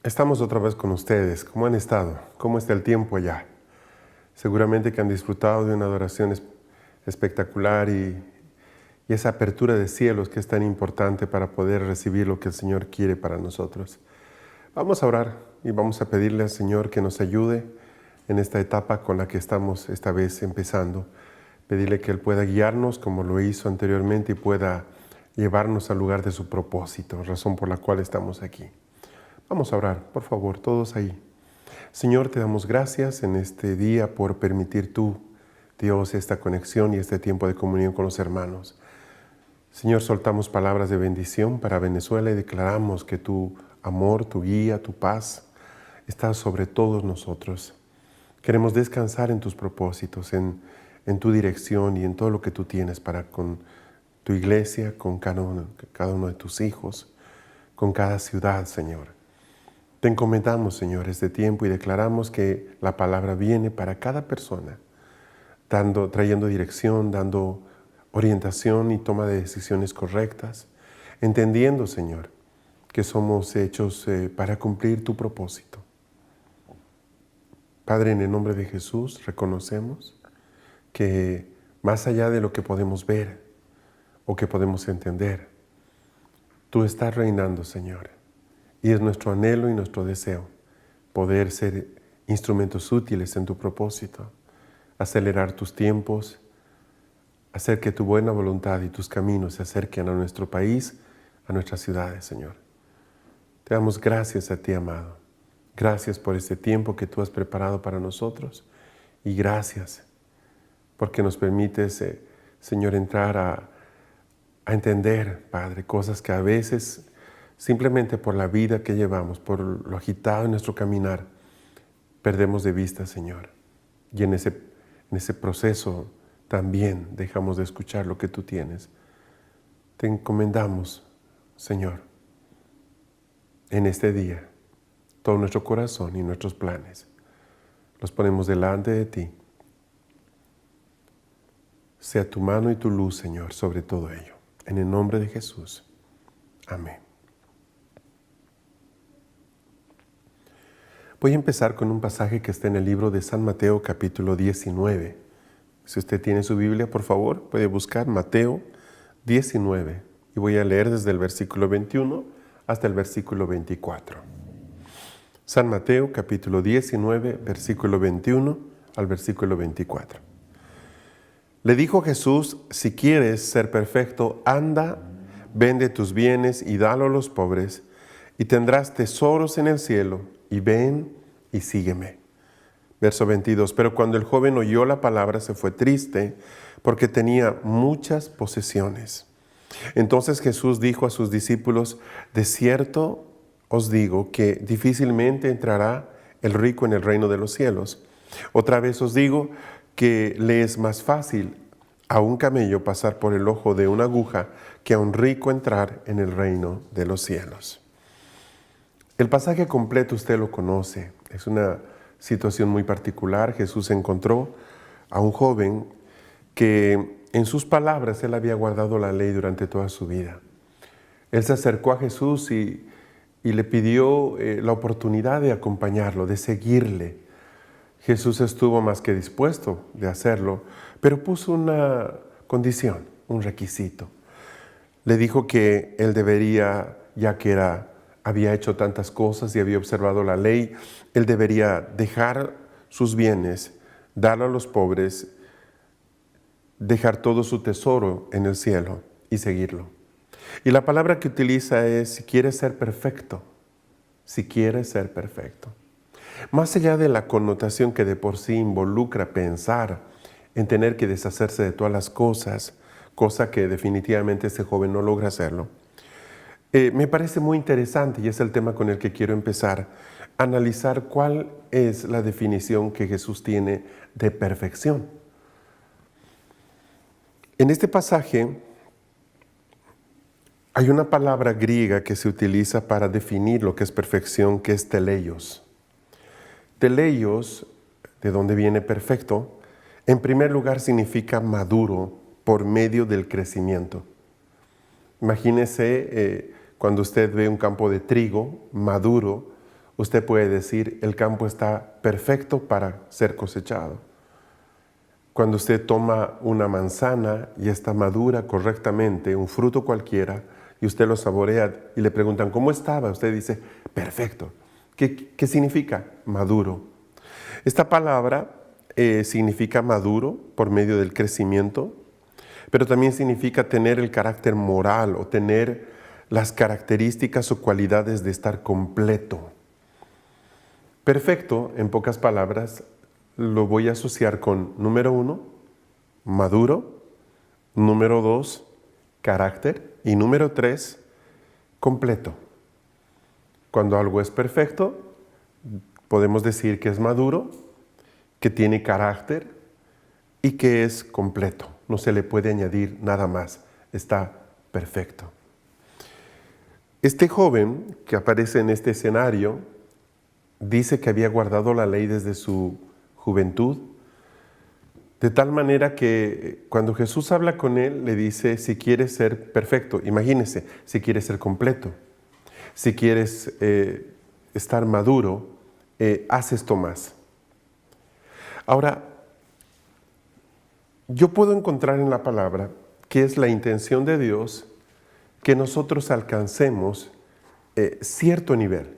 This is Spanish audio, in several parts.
Estamos otra vez con ustedes. ¿Cómo han estado? ¿Cómo está el tiempo allá? Seguramente que han disfrutado de una adoración espectacular y esa apertura de cielos que es tan importante para poder recibir lo que el Señor quiere para nosotros. Vamos a orar y vamos a pedirle al Señor que nos ayude en esta etapa con la que estamos esta vez empezando. Pedirle que Él pueda guiarnos como lo hizo anteriormente y pueda llevarnos al lugar de su propósito, razón por la cual estamos aquí. Vamos a orar, por favor, todos ahí. Señor, te damos gracias en este día por permitir tú, Dios, esta conexión y este tiempo de comunión con los hermanos. Señor, soltamos palabras de bendición para Venezuela y declaramos que tu amor, tu guía, tu paz está sobre todos nosotros. Queremos descansar en tus propósitos, en tu dirección y en todo lo que tú tienes para con tu iglesia, con cada uno de tus hijos, con cada ciudad, Señor. Te encomendamos, Señor, este tiempo y declaramos que la palabra viene para cada persona, trayendo dirección, dando orientación y toma de decisiones correctas, entendiendo, Señor, que somos hechos para cumplir tu propósito. Padre, en el nombre de Jesús, reconocemos que más allá de lo que podemos ver o que podemos entender, tú estás reinando, Señor. Y es nuestro anhelo y nuestro deseo poder ser instrumentos útiles en tu propósito, acelerar tus tiempos, hacer que tu buena voluntad y tus caminos se acerquen a nuestro país, a nuestras ciudades, Señor. Te damos gracias a ti, amado. Gracias por este tiempo que tú has preparado para nosotros y gracias porque nos permites, Señor, entrar a entender, Padre, cosas que a veces simplemente por la vida que llevamos, por lo agitado en nuestro caminar, perdemos de vista, Señor. Y en ese proceso también dejamos de escuchar lo que tú tienes. Te encomendamos, Señor, en este día, todo nuestro corazón y nuestros planes. Los ponemos delante de ti. Sea tu mano y tu luz, Señor, sobre todo ello. En el nombre de Jesús. Amén. Voy a empezar con un pasaje que está en el libro de San Mateo, capítulo 19. Si usted tiene su Biblia, por favor, puede buscar Mateo 19. Y voy a leer desde el versículo 21 hasta el versículo 24. San Mateo, capítulo 19, versículo 21 al versículo 24. Le dijo Jesús: si quieres ser perfecto, anda, vende tus bienes y dalo a los pobres, y tendrás tesoros en el cielo, y ven y sígueme. Verso 22. Pero cuando el joven oyó la palabra, se fue triste, porque tenía muchas posesiones. Entonces Jesús dijo a sus discípulos: de cierto os digo que difícilmente entrará el rico en el reino de los cielos. Otra vez os digo que le es más fácil a un camello pasar por el ojo de una aguja que a un rico entrar en el reino de los cielos. El pasaje completo usted lo conoce. Es una situación muy particular. Jesús encontró a un joven que en sus palabras él había guardado la ley durante toda su vida. Él se acercó a Jesús y le pidió la oportunidad de acompañarlo, de seguirle. Jesús estuvo más que dispuesto de hacerlo, pero puso una condición, un requisito. Le dijo que él debería, ya que había hecho tantas cosas y había observado la ley, él debería dejar sus bienes, darlo a los pobres, dejar todo su tesoro en el cielo y seguirlo. Y la palabra que utiliza es: si quieres ser perfecto, si quieres ser perfecto. Más allá de la connotación que de por sí involucra pensar en tener que deshacerse de todas las cosas, cosa que definitivamente este joven no logra hacerlo, me parece muy interesante, y es el tema con el que quiero empezar, analizar cuál es la definición que Jesús tiene de perfección. En este pasaje hay una palabra griega que se utiliza para definir lo que es perfección, que es teleios. Teleios, de donde viene perfecto, en primer lugar significa maduro por medio del crecimiento. Imagínese cuando usted ve un campo de trigo maduro, usted puede decir, el campo está perfecto para ser cosechado. Cuando usted toma una manzana y está madura correctamente, un fruto cualquiera, y usted lo saborea y le preguntan, ¿cómo estaba? Usted dice, perfecto. ¿Qué significa? Maduro. Esta palabra significa maduro por medio del crecimiento, pero también significa tener el carácter moral o tener las características o cualidades de estar completo. Perfecto, en pocas palabras, lo voy a asociar con número 1, maduro, número 2, carácter y número 3, completo. Cuando algo es perfecto, podemos decir que es maduro, que tiene carácter y que es completo. No se le puede añadir nada más. Está perfecto. Este joven que aparece en este escenario dice que había guardado la ley desde su juventud, de tal manera que cuando Jesús habla con él, le dice, si quieres ser perfecto, imagínese, si quieres ser completo, si quieres estar maduro, haz esto más. Ahora, yo puedo encontrar en la palabra que es la intención de Dios que nosotros alcancemos cierto nivel.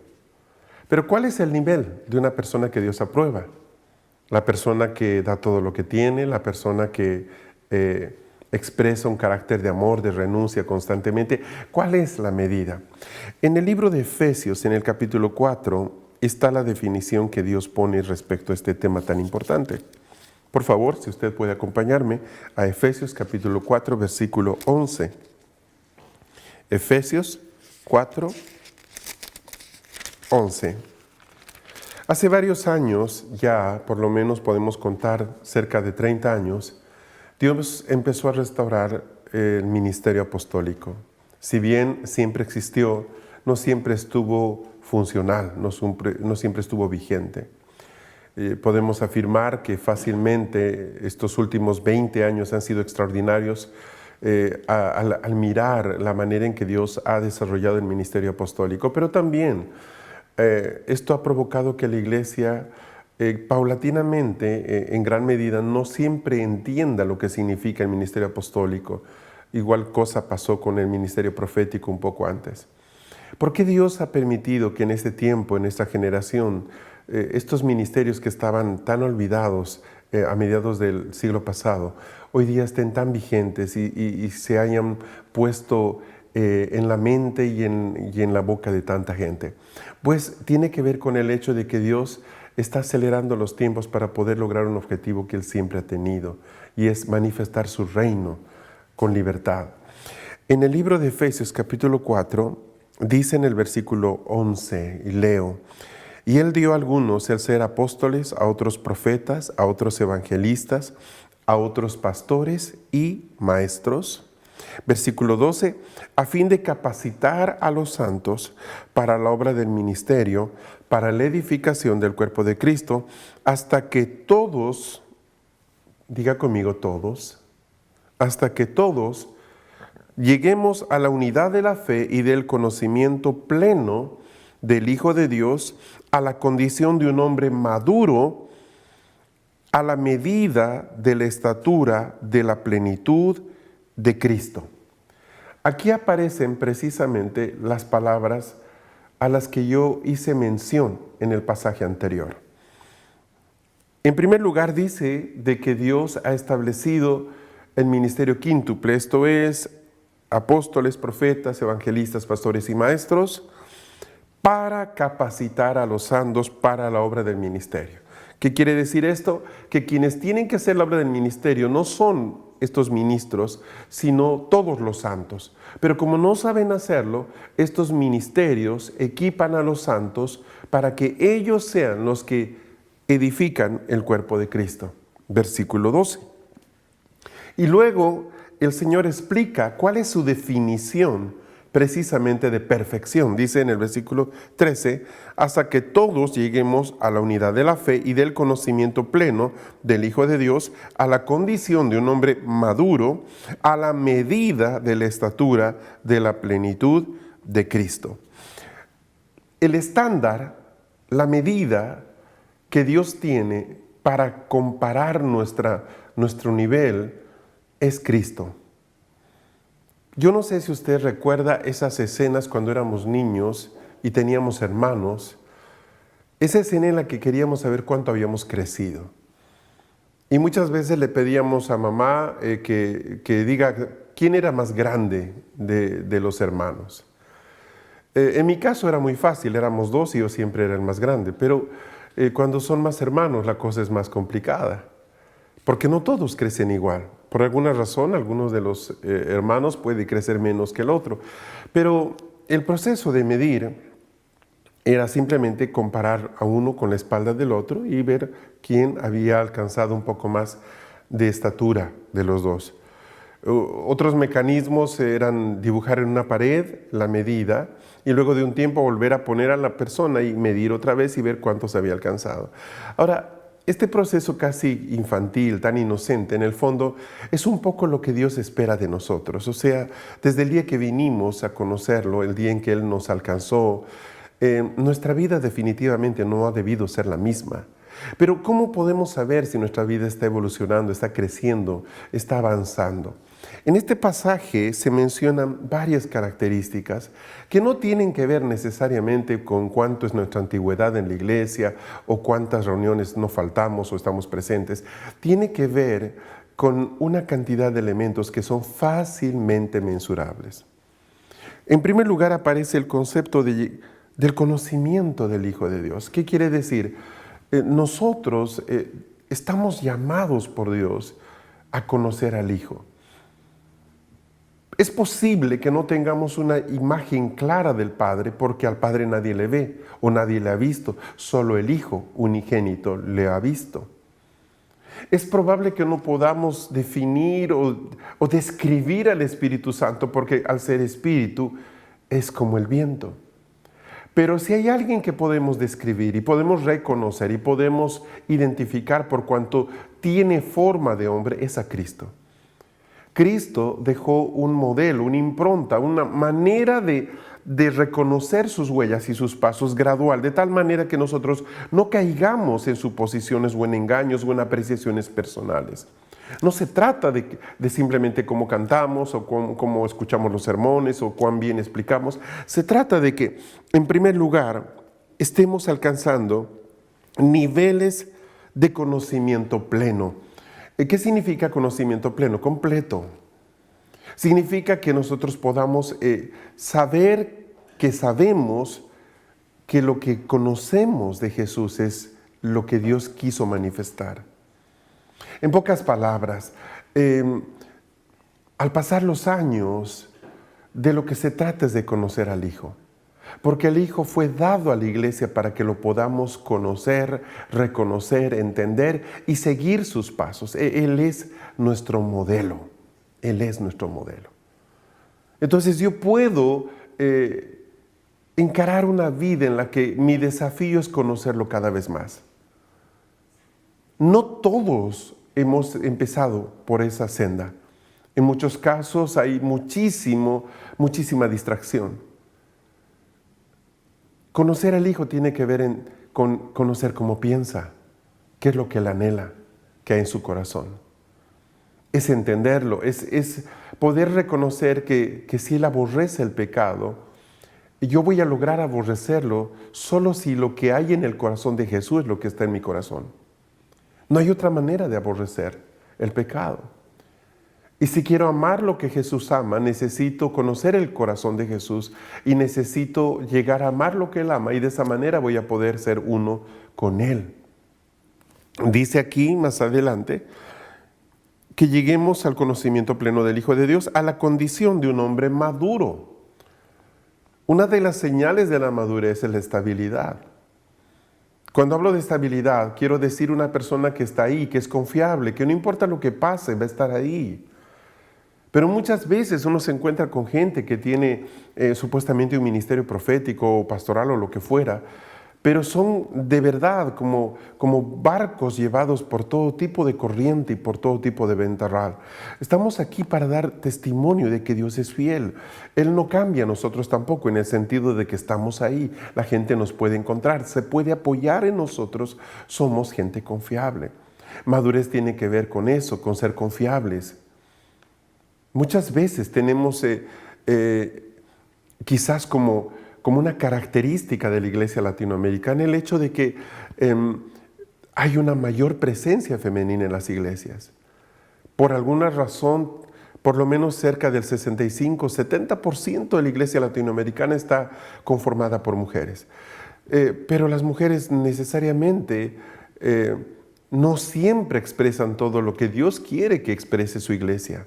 Pero ¿cuál es el nivel de una persona que Dios aprueba? La persona que da todo lo que tiene, la persona que expresa un carácter de amor, de renuncia constantemente. ¿Cuál es la medida? En el libro de Efesios, en el capítulo 4, está la definición que Dios pone respecto a este tema tan importante. Por favor, si usted puede acompañarme a Efesios capítulo 4, versículo 11. Efesios 4, 11. Hace varios años, ya por lo menos podemos contar cerca de 30 años, Dios empezó a restaurar el ministerio apostólico. Si bien siempre existió, no siempre estuvo funcional, no siempre estuvo vigente. Podemos afirmar que fácilmente estos últimos 20 años han sido extraordinarios al mirar la manera en que Dios ha desarrollado el ministerio apostólico, pero también esto ha provocado que la Iglesia paulatinamente, en gran medida, no siempre entienda lo que significa el ministerio apostólico. Igual cosa pasó con el ministerio profético un poco antes. ¿Por qué Dios ha permitido que en este tiempo, en esta generación, estos ministerios que estaban tan olvidados a mediados del siglo pasado, hoy día estén tan vigentes y se hayan puesto en la mente y en la boca de tanta gente? Pues tiene que ver con el hecho de que Dios está acelerando los tiempos para poder lograr un objetivo que Él siempre ha tenido, y es manifestar su reino con libertad. En el libro de Efesios capítulo 4, dice en el versículo 11, y leo, y Él dio a algunos el ser apóstoles, a otros profetas, a otros evangelistas, a otros pastores y maestros. Versículo 12, a fin de capacitar a los santos para la obra del ministerio, para la edificación del cuerpo de Cristo, hasta que todos, diga conmigo todos, hasta que todos lleguemos a la unidad de la fe y del conocimiento pleno del Hijo de Dios, a la condición de un hombre maduro, a la medida de la estatura de la plenitud de Cristo. Aquí aparecen precisamente las palabras a las que yo hice mención en el pasaje anterior. En primer lugar, dice de que Dios ha establecido el ministerio quíntuple, esto es, apóstoles, profetas, evangelistas, pastores y maestros, para capacitar a los santos para la obra del ministerio. ¿Qué quiere decir esto? Que quienes tienen que hacer la obra del ministerio no son estos ministros, sino todos los santos. Pero como no saben hacerlo, estos ministerios equipan a los santos para que ellos sean los que edifican el cuerpo de Cristo. Versículo 12. Y luego el Señor explica cuál es su definición precisamente de perfección. Dice en el versículo 13, hasta que todos lleguemos a la unidad de la fe y del conocimiento pleno del Hijo de Dios, a la condición de un hombre maduro, a la medida de la estatura de la plenitud de Cristo. El estándar la medida que Dios tiene para comparar nuestro nivel es Cristo. Yo no sé si usted recuerda esas escenas cuando éramos niños y teníamos hermanos, esa escena en la que queríamos saber cuánto habíamos crecido. Y muchas veces le pedíamos a mamá que diga quién era más grande de los hermanos. En mi caso era muy fácil, éramos dos y yo siempre era el más grande, pero cuando son más hermanos la cosa es más complicada, porque no todos crecen igual. Por alguna razón, algunos de los hermanos pueden crecer menos que el otro, pero el proceso de medir era simplemente comparar a uno con la espalda del otro y ver quién había alcanzado un poco más de estatura de los dos. Otros mecanismos eran dibujar en una pared la medida y luego de un tiempo volver a poner a la persona y medir otra vez y ver cuánto se había alcanzado. Ahora, este proceso casi infantil, tan inocente, en el fondo es un poco lo que Dios espera de nosotros. O sea, desde el día que vinimos a conocerlo, el día en que Él nos alcanzó, nuestra vida definitivamente no ha debido ser la misma. Pero ¿cómo podemos saber si nuestra vida está evolucionando, está creciendo, está avanzando? En este pasaje se mencionan varias características que no tienen que ver necesariamente con cuánto es nuestra antigüedad en la iglesia o cuántas reuniones no faltamos o estamos presentes. Tiene que ver con una cantidad de elementos que son fácilmente mensurables. En primer lugar aparece el concepto del conocimiento del Hijo de Dios. ¿Qué quiere decir? Nosotros estamos llamados por Dios a conocer al Hijo. Es posible que no tengamos una imagen clara del Padre porque al Padre nadie le ve o nadie le ha visto, solo el Hijo unigénito le ha visto. Es probable que no podamos definir o describir al Espíritu Santo porque al ser Espíritu es como el viento. Pero si hay alguien que podemos describir y podemos reconocer y podemos identificar por cuanto tiene forma de hombre, es a Cristo. Cristo dejó un modelo, una impronta, una manera de reconocer sus huellas y sus pasos gradual, de tal manera que nosotros no caigamos en suposiciones o en engaños o en apreciaciones personales. No se trata de simplemente cómo cantamos o cómo escuchamos los sermones o cuán bien explicamos. Se trata de que, en primer lugar, estemos alcanzando niveles de conocimiento pleno. ¿Qué significa conocimiento pleno? Completo. Significa que nosotros podamos saber que sabemos que lo que conocemos de Jesús es lo que Dios quiso manifestar. En pocas palabras, al pasar los años, de lo que se trata es de conocer al Hijo. Porque el Hijo fue dado a la iglesia para que lo podamos conocer, reconocer, entender y seguir sus pasos. Él es nuestro modelo. Él es nuestro modelo. Entonces yo puedo encarar una vida en la que mi desafío es conocerlo cada vez más. No todos hemos empezado por esa senda. En muchos casos hay muchísima distracción. Conocer al Hijo tiene que ver con conocer cómo piensa, qué es lo que él anhela, qué hay en su corazón. Es entenderlo, es poder reconocer que si él aborrece el pecado, yo voy a lograr aborrecerlo solo si lo que hay en el corazón de Jesús es lo que está en mi corazón. No hay otra manera de aborrecer el pecado. Y si quiero amar lo que Jesús ama, necesito conocer el corazón de Jesús y necesito llegar a amar lo que Él ama y de esa manera voy a poder ser uno con Él. Dice aquí más adelante que lleguemos al conocimiento pleno del Hijo de Dios, a la condición de un hombre maduro. Una de las señales de la madurez es la estabilidad. Cuando hablo de estabilidad, quiero decir una persona que está ahí, que es confiable, que no importa lo que pase, va a estar ahí. Pero muchas veces uno se encuentra con gente que tiene supuestamente un ministerio profético o pastoral o lo que fuera, pero son de verdad como barcos llevados por todo tipo de corriente y por todo tipo de ventarrón. Estamos aquí para dar testimonio de que Dios es fiel. Él no cambia, nosotros tampoco, en el sentido de que estamos ahí. La gente nos puede encontrar, se puede apoyar en nosotros, somos gente confiable. Madurez tiene que ver con eso, con ser confiables. Muchas veces tenemos quizás como una característica de la iglesia latinoamericana el hecho de que hay una mayor presencia femenina en las iglesias. Por alguna razón, por lo menos cerca del 65-70% de la iglesia latinoamericana está conformada por mujeres. Pero las mujeres necesariamente no siempre expresan todo lo que Dios quiere que exprese su iglesia.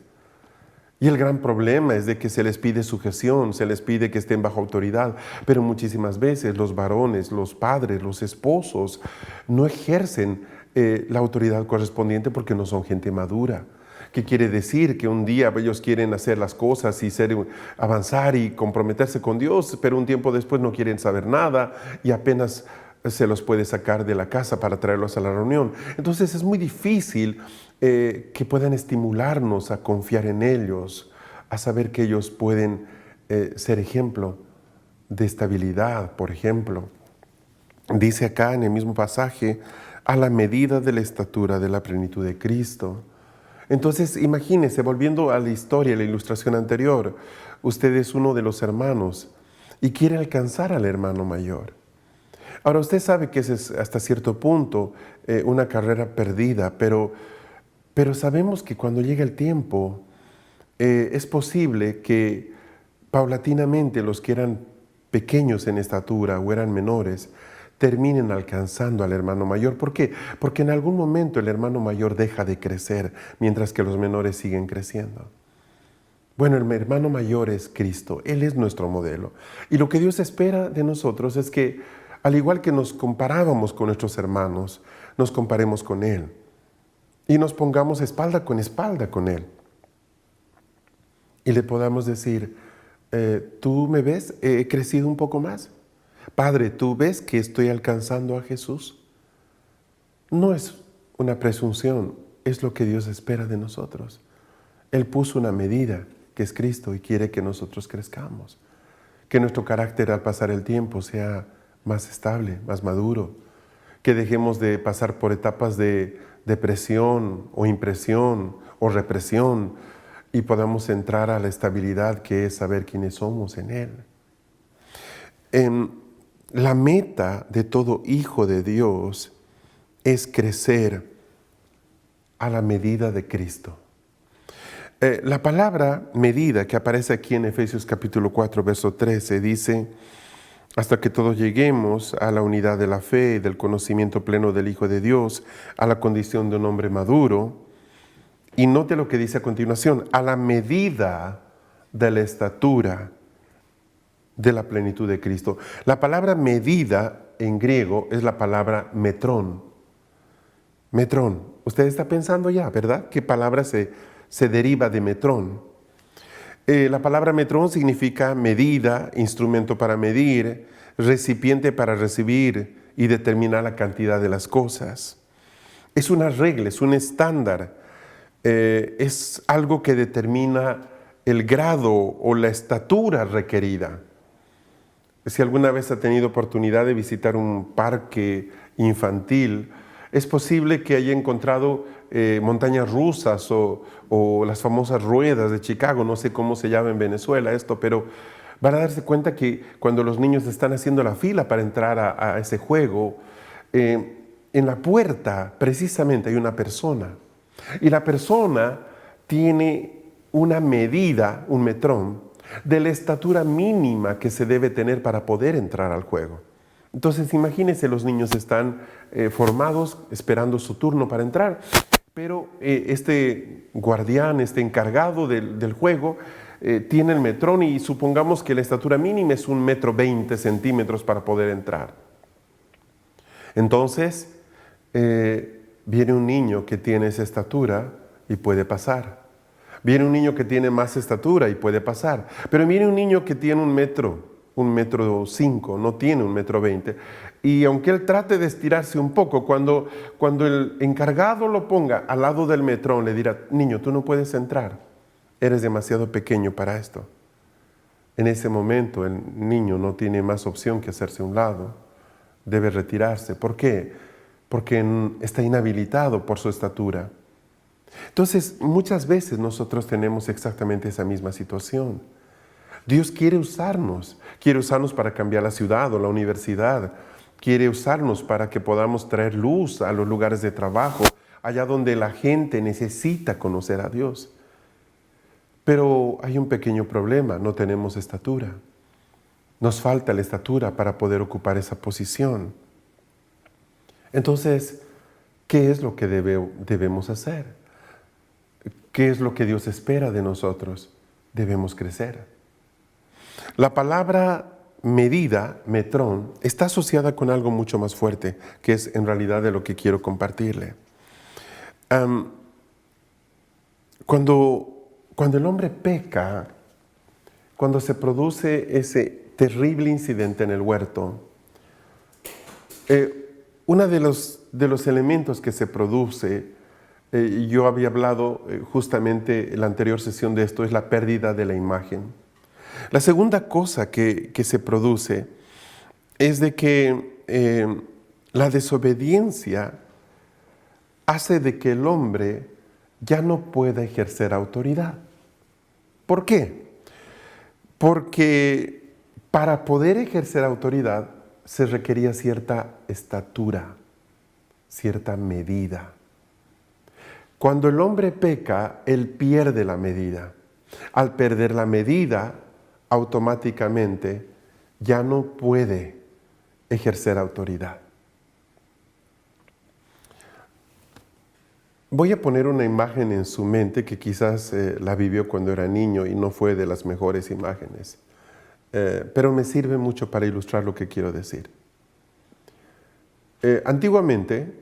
Y el gran problema es de que se les pide sujeción, se les pide que estén bajo autoridad, pero muchísimas veces los varones, los padres, los esposos no ejercen la autoridad correspondiente porque no son gente madura. ¿Qué quiere decir? Que un día ellos quieren hacer las cosas y avanzar y comprometerse con Dios, pero un tiempo después no quieren saber nada y apenas se los puede sacar de la casa para traerlos a la reunión. Entonces es muy difícil que puedan estimularnos a confiar en ellos, a saber que ellos pueden ser ejemplo de estabilidad, por ejemplo. Dice acá en el mismo pasaje, a la medida de la estatura de la plenitud de Cristo. Entonces, imagínese, volviendo a la historia, la ilustración anterior, usted es uno de los hermanos y quiere alcanzar al hermano mayor. Ahora, usted sabe que ese es hasta cierto punto una carrera perdida, pero sabemos que cuando llega el tiempo, es posible que paulatinamente los que eran pequeños en estatura o eran menores, terminen alcanzando al hermano mayor. ¿Por qué? Porque en algún momento el hermano mayor deja de crecer, mientras que los menores siguen creciendo. Bueno, el hermano mayor es Cristo, Él es nuestro modelo. Y lo que Dios espera de nosotros es que, al igual que nos comparábamos con nuestros hermanos, nos comparemos con Él. Y nos pongamos espalda con Él. Y le podamos decir, ¿tú me ves? ¿He crecido un poco más? Padre, ¿tú ves que estoy alcanzando a Jesús? No es una presunción, es lo que Dios espera de nosotros. Él puso una medida, que es Cristo, y quiere que nosotros crezcamos. Que nuestro carácter al pasar el tiempo sea más estable, más maduro. Que dejemos de pasar por etapas de depresión o impresión o represión y podamos entrar a la estabilidad que es saber quiénes somos en Él. La meta de todo hijo de Dios es crecer a la medida de Cristo. La palabra medida que aparece aquí en Efesios capítulo 4, verso 13, dice, hasta que todos lleguemos a la unidad de la fe y del conocimiento pleno del Hijo de Dios, a la condición de un hombre maduro. Y note lo que dice a continuación, a la medida de la estatura de la plenitud de Cristo. La palabra medida en griego es la palabra metrón. Metrón. Usted está pensando ya, ¿verdad? ¿Qué palabra se deriva de metrón? La palabra metrón significa medida, instrumento para medir, recipiente para recibir y determinar la cantidad de las cosas. Es una regla, es un estándar, es algo que determina el grado o la estatura requerida. Si alguna vez ha tenido oportunidad de visitar un parque infantil, es posible que haya encontrado montañas rusas o las famosas ruedas de Chicago, no sé cómo se llama en Venezuela esto, pero van a darse cuenta que cuando los niños están haciendo la fila para entrar a ese juego, en la puerta precisamente hay una persona. Y la persona tiene una medida, un metrón, de la estatura mínima que se debe tener para poder entrar al juego. Entonces, imagínense, los niños están formados, esperando su turno para entrar, pero este guardián, este encargado del juego, tiene el metrón y supongamos que la estatura mínima es 1,20 m para poder entrar. Entonces, viene un niño que tiene esa estatura y puede pasar. Viene un niño que tiene más estatura y puede pasar. Pero viene un niño que tiene 1 metro 1,5 m, no tiene 1,20 m. Y aunque él trate de estirarse un poco, cuando el encargado lo ponga al lado del metrón, le dirá: niño, tú no puedes entrar, eres demasiado pequeño para esto. En ese momento el niño no tiene más opción que hacerse a un lado, debe retirarse. ¿Por qué? Porque está inhabilitado por su estatura. Entonces, muchas veces nosotros tenemos exactamente esa misma situación. Dios quiere usarnos para cambiar la ciudad o la universidad, quiere usarnos para que podamos traer luz a los lugares de trabajo, allá donde la gente necesita conocer a Dios. Pero hay un pequeño problema: no tenemos estatura. Nos falta la estatura para poder ocupar esa posición. Entonces, ¿qué es lo que debemos hacer? ¿Qué es lo que Dios espera de nosotros? Debemos crecer. La palabra medida, metrón, está asociada con algo mucho más fuerte, que es en realidad de lo que quiero compartirle. Cuando el hombre peca, cuando se produce ese terrible incidente en el huerto, uno de los elementos que se produce, yo había hablado justamente en la anterior sesión de esto, es la pérdida de la imagen. La segunda cosa que se produce es de que la desobediencia hace de que el hombre ya no pueda ejercer autoridad. ¿Por qué? Porque para poder ejercer autoridad se requería cierta estatura, cierta medida. Cuando el hombre peca, él pierde la medida. Al perder la medida, automáticamente ya no puede ejercer autoridad. Voy a poner una imagen en su mente que quizás la vivió cuando era niño y no fue de las mejores imágenes, pero me sirve mucho para ilustrar lo que quiero decir. Antiguamente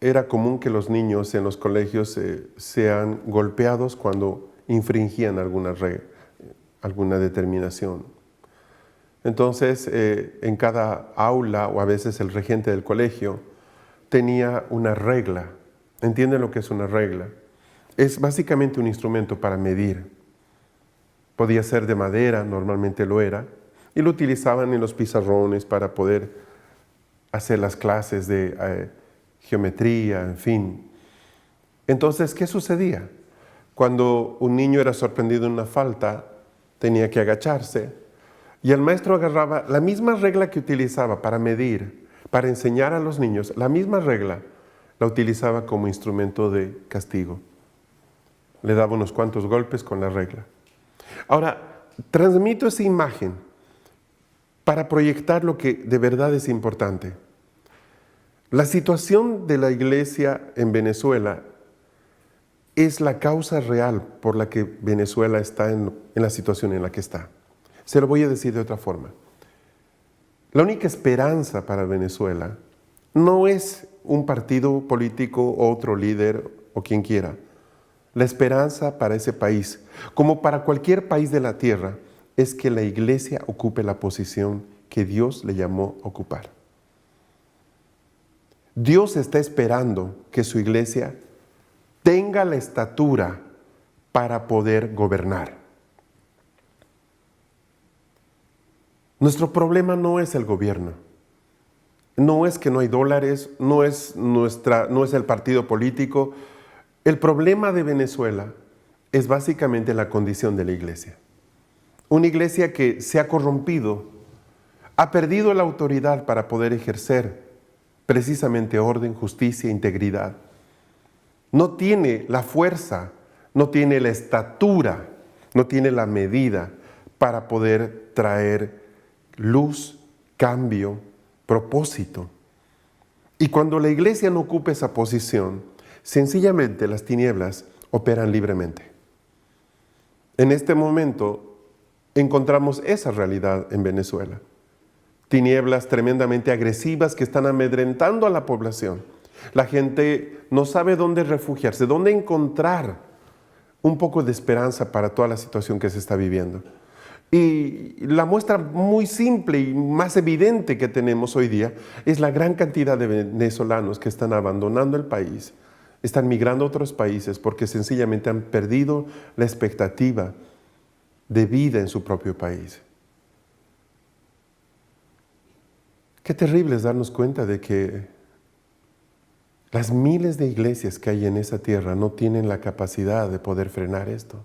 era común que los niños en los colegios sean golpeados cuando infringían alguna determinación. Entonces, en cada aula o a veces el regente del colegio tenía una regla. ¿Entienden lo que es una regla? Es básicamente un instrumento para medir. Podía ser de madera, normalmente lo era, y lo utilizaban en los pizarrones para poder hacer las clases de geometría, en fin. Entonces, ¿qué sucedía? Cuando un niño era sorprendido en una falta, tenía que agacharse, y el maestro agarraba la misma regla que utilizaba para medir, para enseñar a los niños, la misma regla la utilizaba como instrumento de castigo. Le daba unos cuantos golpes con la regla. Ahora, transmito esa imagen para proyectar lo que de verdad es importante. La situación de la iglesia en Venezuela es la causa real por la que Venezuela está en la situación en la que está. Se lo voy a decir de otra forma. La única esperanza para Venezuela no es un partido político o otro líder o quien quiera. La esperanza para ese país, como para cualquier país de la tierra, es que la iglesia ocupe la posición que Dios le llamó a ocupar. Dios está esperando que su iglesia tenga la estatura para poder gobernar. Nuestro problema no es el gobierno. No es que no hay dólares, no es el partido político. El problema de Venezuela es básicamente la condición de la iglesia. Una iglesia que se ha corrompido, ha perdido la autoridad para poder ejercer precisamente orden, justicia e integridad. No tiene la fuerza, no tiene la estatura, no tiene la medida para poder traer luz, cambio, propósito. Y cuando la iglesia no ocupa esa posición, sencillamente las tinieblas operan libremente. En este momento encontramos esa realidad en Venezuela. Tinieblas tremendamente agresivas que están amedrentando a la población. La gente no sabe dónde refugiarse, dónde encontrar un poco de esperanza para toda la situación que se está viviendo. Y la muestra muy simple y más evidente que tenemos hoy día es la gran cantidad de venezolanos que están abandonando el país, están migrando a otros países porque sencillamente han perdido la expectativa de vida en su propio país. Qué terrible es darnos cuenta de que las miles de iglesias que hay en esa tierra no tienen la capacidad de poder frenar esto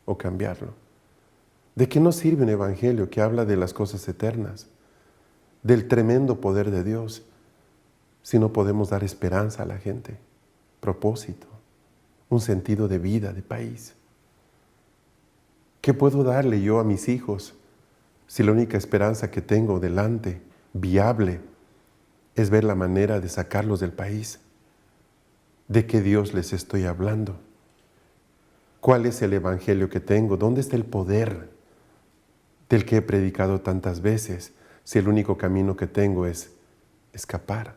o cambiarlo. ¿De qué nos sirve un evangelio que habla de las cosas eternas, del tremendo poder de Dios, si no podemos dar esperanza a la gente, propósito, un sentido de vida, de país? ¿Qué puedo darle yo a mis hijos si la única esperanza que tengo delante, viable, es ver la manera de sacarlos del país? ¿De qué Dios les estoy hablando? ¿Cuál es el evangelio que tengo? ¿Dónde está el poder del que he predicado tantas veces, si el único camino que tengo es escapar?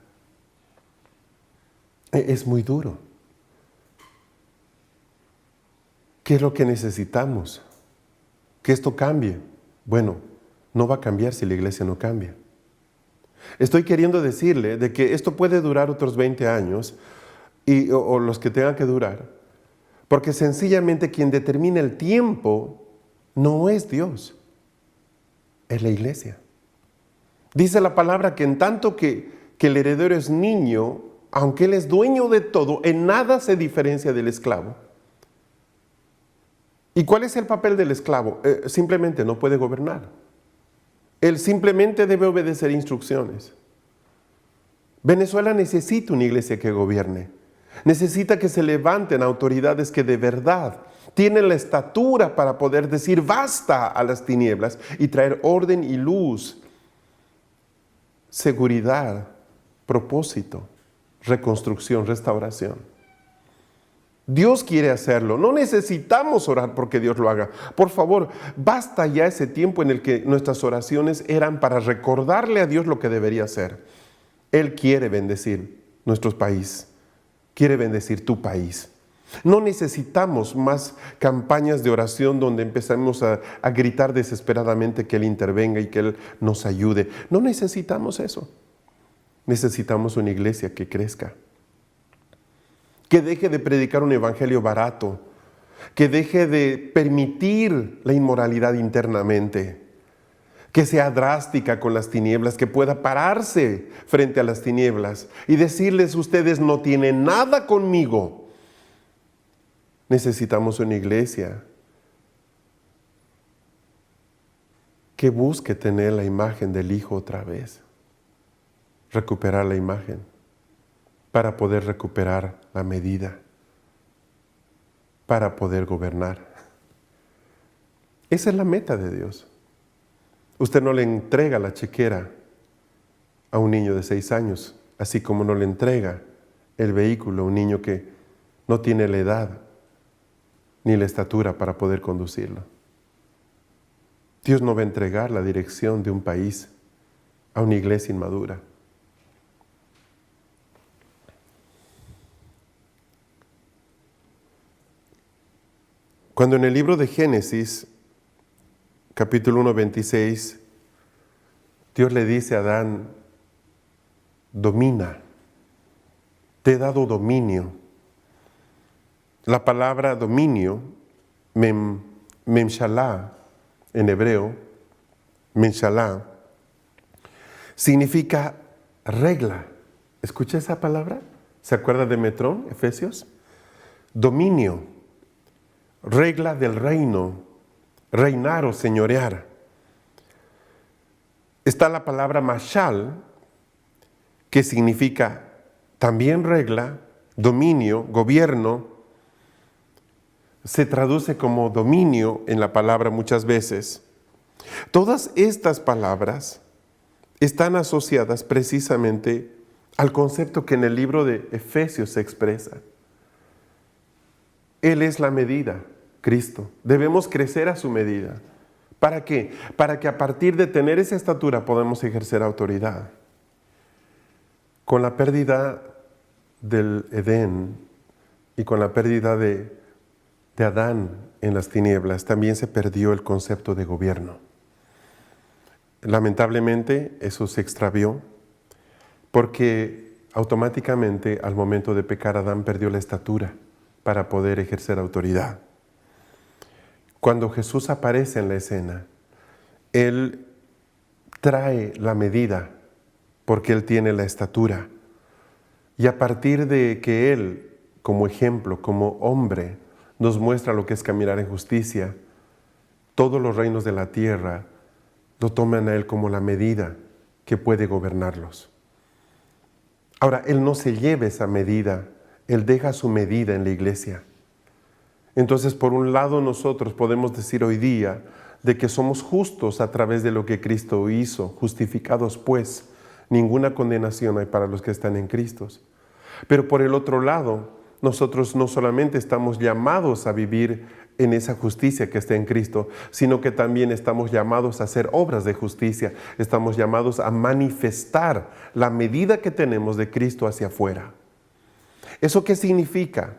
Es muy duro. ¿Qué es lo que necesitamos? Que esto cambie. Bueno, no va a cambiar si la iglesia no cambia. Estoy queriendo decirle de que esto puede durar otros 20 años o los que tengan que durar, porque sencillamente quien determina el tiempo no es Dios, es la iglesia. Dice la palabra que en tanto que el heredero es niño, aunque él es dueño de todo, en nada se diferencia del esclavo. ¿Y cuál es el papel del esclavo? Simplemente no puede gobernar. Él simplemente debe obedecer instrucciones. Venezuela necesita una iglesia que gobierne. Necesita que se levanten autoridades que de verdad tienen la estatura para poder decir basta a las tinieblas y traer orden y luz, seguridad, propósito, reconstrucción, restauración. Dios quiere hacerlo. No necesitamos orar porque Dios lo haga. Por favor, basta ya ese tiempo en el que nuestras oraciones eran para recordarle a Dios lo que debería hacer. Él quiere bendecir nuestro país. Quiere bendecir tu país. No necesitamos más campañas de oración donde empezamos a gritar desesperadamente que Él intervenga y que Él nos ayude. No necesitamos eso. Necesitamos una iglesia que crezca, que deje de predicar un evangelio barato, que deje de permitir la inmoralidad internamente, que sea drástica con las tinieblas, que pueda pararse frente a las tinieblas y decirles: ustedes no tienen nada conmigo. Necesitamos una iglesia que busque tener la imagen del Hijo otra vez, recuperar la imagen para poder recuperar la medida, para poder gobernar. Esa es la meta de Dios. Usted no le entrega la chequera a un niño de 6 años, así como no le entrega el vehículo a un niño que no tiene la edad ni la estatura para poder conducirlo. Dios no va a entregar la dirección de un país a una iglesia inmadura. Cuando en el libro de Génesis, capítulo 1, 26, Dios le dice a Adán: domina, te he dado dominio. La palabra dominio, memshalá, en hebreo, memshalá, significa regla. ¿Escucha esa palabra? ¿Se acuerda de Metrón, Efesios? Dominio, regla del reino, reinar o señorear. Está la palabra mashal, que significa también regla, dominio, gobierno. Se traduce como dominio en la palabra muchas veces. Todas estas palabras están asociadas precisamente al concepto que en el libro de Efesios se expresa. Él es la medida, Cristo. Debemos crecer a su medida. ¿Para qué? Para que a partir de tener esa estatura podamos ejercer autoridad. Con la pérdida del Edén y con la pérdida de de Adán en las tinieblas, también se perdió el concepto de gobierno. Lamentablemente eso se extravió porque automáticamente al momento de pecar Adán perdió la estatura para poder ejercer autoridad. Cuando Jesús aparece en la escena, Él trae la medida porque Él tiene la estatura. Y a partir de que Él, como ejemplo, como hombre, nos muestra lo que es caminar en justicia, todos los reinos de la tierra lo toman a Él como la medida que puede gobernarlos. Ahora, Él no se lleva esa medida, Él deja su medida en la iglesia. Entonces, por un lado, nosotros podemos decir hoy día de que somos justos a través de lo que Cristo hizo, justificados pues, ninguna condenación hay para los que están en Cristo. Pero por el otro lado, nosotros no solamente estamos llamados a vivir en esa justicia que está en Cristo, sino que también estamos llamados a hacer obras de justicia, estamos llamados a manifestar la medida que tenemos de Cristo hacia afuera. ¿Eso qué significa?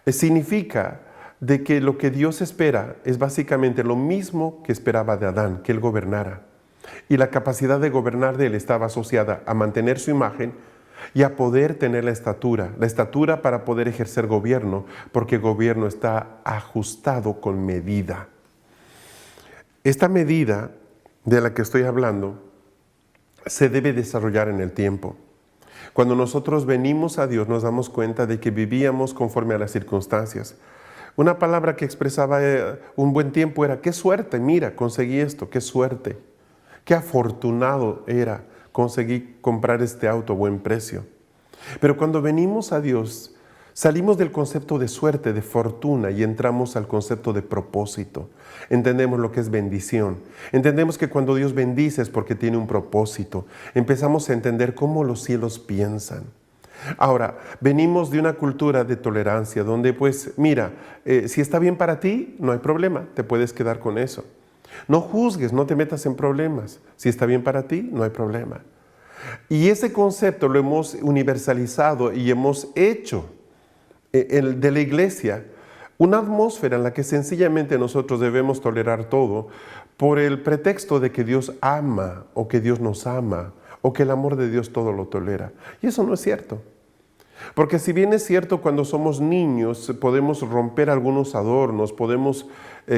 Significa de que lo que Dios espera es básicamente lo mismo que esperaba de Adán, que Él gobernara. Y la capacidad de gobernar de Él estaba asociada a mantener su imagen y a poder tener la estatura para poder ejercer gobierno, porque el gobierno está ajustado con medida. Esta medida de la que estoy hablando se debe desarrollar en el tiempo. Cuando nosotros venimos a Dios nos damos cuenta de que vivíamos conforme a las circunstancias. Una palabra que expresaba un buen tiempo era: qué suerte, mira, conseguí esto, qué suerte. Qué afortunado era, conseguí comprar este auto a buen precio. Pero cuando venimos a Dios, salimos del concepto de suerte, de fortuna, y entramos al concepto de propósito. Entendemos lo que es bendición. Entendemos que cuando Dios bendice es porque tiene un propósito. Empezamos a entender cómo los cielos piensan. Ahora, venimos de una cultura de tolerancia donde pues mira, si está bien para ti, no hay problema, te puedes quedar con eso. No juzgues, no te metas en problemas. Si está bien para ti, no hay problema. Y ese concepto lo hemos universalizado y hemos hecho de la iglesia una atmósfera en la que sencillamente nosotros debemos tolerar todo por el pretexto de que Dios ama o que Dios nos ama o que el amor de Dios todo lo tolera. Y eso no es cierto. Porque si bien es cierto, cuando somos niños podemos romper algunos adornos, podemos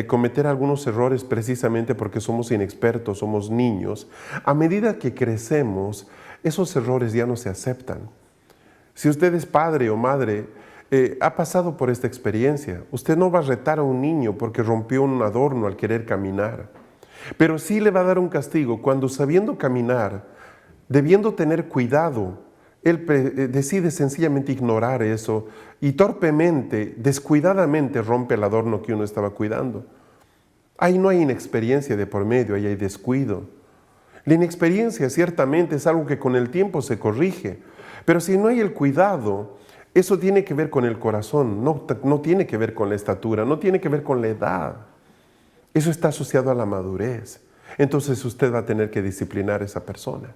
cometer algunos errores precisamente porque somos inexpertos, somos niños. A medida que crecemos, esos errores ya no se aceptan. Si usted es padre o madre, ha pasado por esta experiencia. Usted no va a retar a un niño porque rompió un adorno al querer caminar. Pero sí le va a dar un castigo cuando, sabiendo caminar, debiendo tener cuidado, él decide sencillamente ignorar eso y torpemente, descuidadamente rompe el adorno que uno estaba cuidando. Ahí no hay inexperiencia de por medio, ahí hay descuido. La inexperiencia ciertamente es algo que con el tiempo se corrige, pero si no hay el cuidado, eso tiene que ver con el corazón, no tiene que ver con la estatura, no tiene que ver con la edad. Eso está asociado a la madurez. Entonces usted va a tener que disciplinar a esa persona.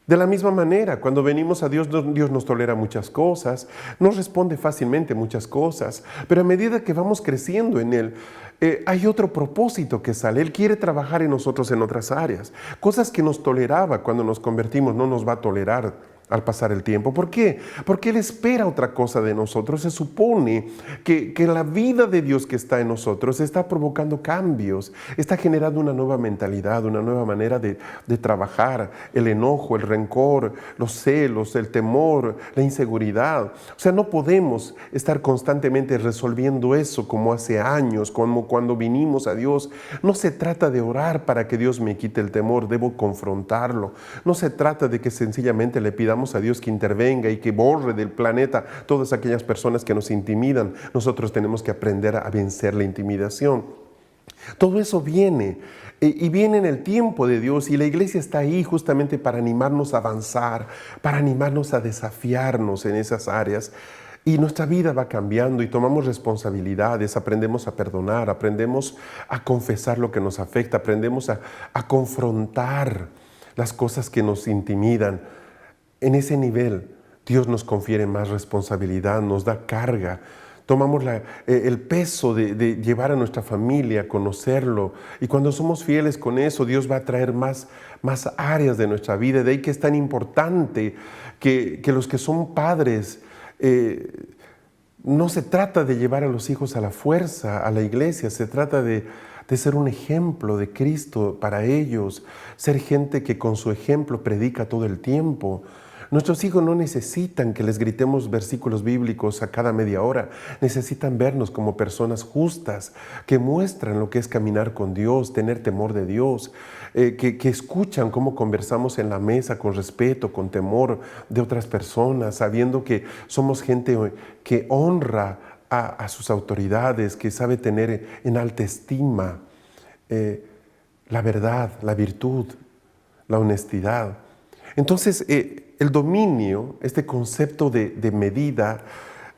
De la misma manera, cuando venimos a Dios, Dios nos tolera muchas cosas, nos responde fácilmente muchas cosas, pero a medida que vamos creciendo en Él, hay otro propósito que sale. Él quiere trabajar en nosotros en otras áreas. Cosas que nos toleraba cuando nos convertimos, no nos va a tolerar al pasar el tiempo. ¿Por qué? Porque Él espera otra cosa de nosotros. Se supone que la vida de Dios que está en nosotros está provocando cambios, está generando una nueva mentalidad, una nueva manera de trabajar. El enojo, el rencor, los celos, el temor, la inseguridad. O sea, no podemos estar constantemente resolviendo eso como hace años, como cuando vinimos a Dios. No se trata de orar para que Dios me quite el temor, debo confrontarlo. No se trata de que sencillamente le pidamos a Dios que intervenga y que borre del planeta todas aquellas personas que nos intimidan. Nosotros tenemos que aprender a vencer la intimidación. Todo eso viene y viene en el tiempo de Dios, y la iglesia está ahí justamente para animarnos a avanzar, para animarnos a desafiarnos en esas áreas. Y nuestra vida va cambiando y tomamos responsabilidades, aprendemos a perdonar, aprendemos a confesar lo que nos afecta, aprendemos a confrontar las cosas que nos intimidan. En ese nivel, Dios nos confiere más responsabilidad, nos da carga. tomamos el peso de llevar a nuestra familia a conocerlo. Y cuando somos fieles con eso, Dios va a traer más áreas de nuestra vida. De ahí que es tan importante que los que son padres, no se trata de llevar a los hijos a la fuerza, a la iglesia, se trata de ser un ejemplo de Cristo para ellos, ser gente que con su ejemplo predica todo el tiempo. Nuestros hijos no necesitan que les gritemos versículos bíblicos a cada media hora, necesitan vernos como personas justas, que muestran lo que es caminar con Dios, tener temor de Dios, que escuchan cómo conversamos en la mesa con respeto, con temor de otras personas, sabiendo que somos gente que honra a sus autoridades, que sabe tener en alta estima la verdad, la virtud, la honestidad. Entonces, el dominio, este concepto de medida,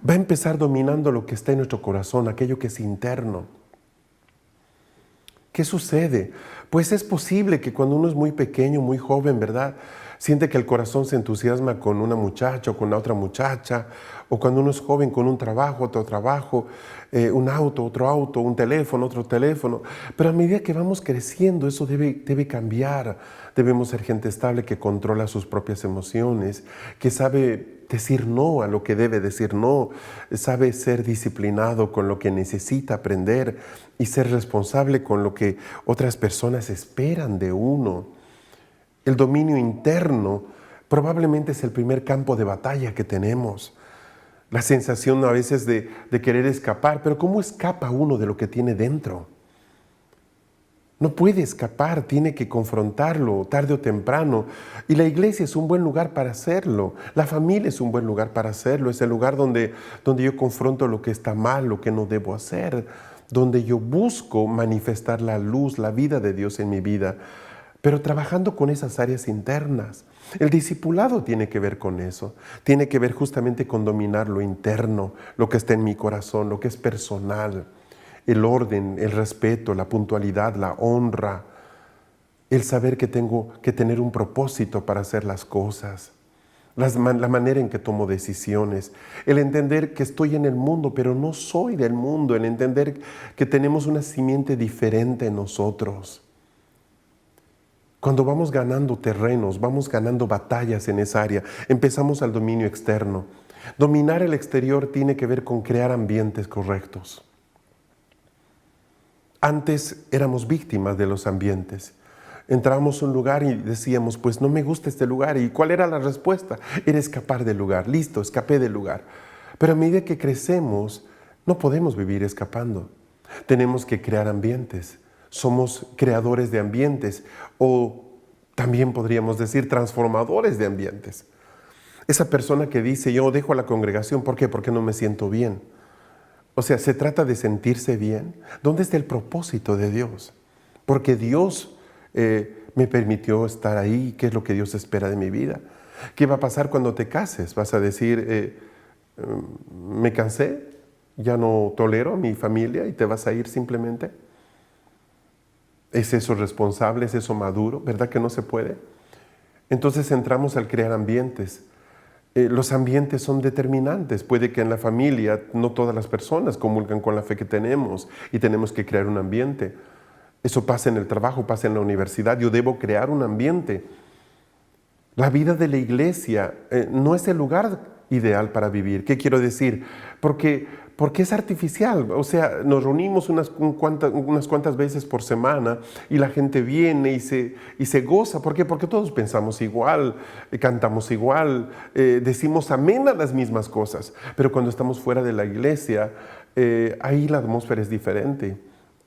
va a empezar dominando lo que está en nuestro corazón, aquello que es interno. ¿Qué sucede? Pues es posible que cuando uno es muy pequeño, muy joven, ¿verdad?, siente que el corazón se entusiasma con una muchacha o con la otra muchacha, o cuando uno es joven con un trabajo, otro trabajo, un auto, otro auto, un teléfono, otro teléfono. Pero a medida que vamos creciendo, eso debe cambiar. Debemos ser gente estable que controla sus propias emociones, que sabe decir no a lo que debe decir no, sabe ser disciplinado con lo que necesita aprender y ser responsable con lo que otras personas esperan de uno. El dominio interno probablemente es el primer campo de batalla que tenemos. La sensación a veces de querer escapar, pero ¿cómo escapa uno de lo que tiene dentro? No puede escapar, tiene que confrontarlo tarde o temprano. Y la iglesia es un buen lugar para hacerlo. La familia es un buen lugar para hacerlo. Es el lugar donde yo confronto lo que está mal, lo que no debo hacer, donde yo busco manifestar la luz, la vida de Dios en mi vida, pero trabajando con esas áreas internas. El discipulado tiene que ver con eso, tiene que ver justamente con dominar lo interno, lo que está en mi corazón, lo que es personal, el orden, el respeto, la puntualidad, la honra, el saber que tengo que tener un propósito para hacer las cosas, la manera en que tomo decisiones, el entender que estoy en el mundo, pero no soy del mundo, el entender que tenemos una simiente diferente en nosotros. Cuando vamos ganando terrenos, vamos ganando batallas en esa área, empezamos al dominio externo. Dominar el exterior tiene que ver con crear ambientes correctos. Antes éramos víctimas de los ambientes. Entrábamos a un lugar y decíamos, pues no me gusta este lugar. ¿Y cuál era la respuesta? Era escapar del lugar. Listo, escapé del lugar. Pero a medida que crecemos, no podemos vivir escapando. Tenemos que crear ambientes. Somos creadores de ambientes, o también podríamos decir transformadores de ambientes. Esa persona que dice, yo dejo a la congregación, ¿por qué? Porque no me siento bien. O sea, se trata de sentirse bien. ¿Dónde está el propósito de Dios? Porque Dios me permitió estar ahí. ¿Qué es lo que Dios espera de mi vida? ¿Qué va a pasar cuando te cases? ¿Vas a decir, me cansé, ya no tolero a mi familia y te vas a ir simplemente? ¿Es eso responsable? ¿Es eso maduro? ¿Verdad que no se puede? Entonces entramos al crear ambientes. Los ambientes son determinantes. Puede que en la familia no todas las personas comulgan con la fe que tenemos y tenemos que crear un ambiente. Eso pasa en el trabajo, pasa en la universidad. Yo debo crear un ambiente. La vida de la iglesia no es el lugar ideal para vivir. ¿Qué quiero decir? Porque es artificial. O sea, nos reunimos unas cuantas veces por semana y la gente viene y se goza. ¿Por qué? Porque todos pensamos igual, cantamos igual, decimos amén a las mismas cosas. Pero cuando estamos fuera de la iglesia, ahí la atmósfera es diferente.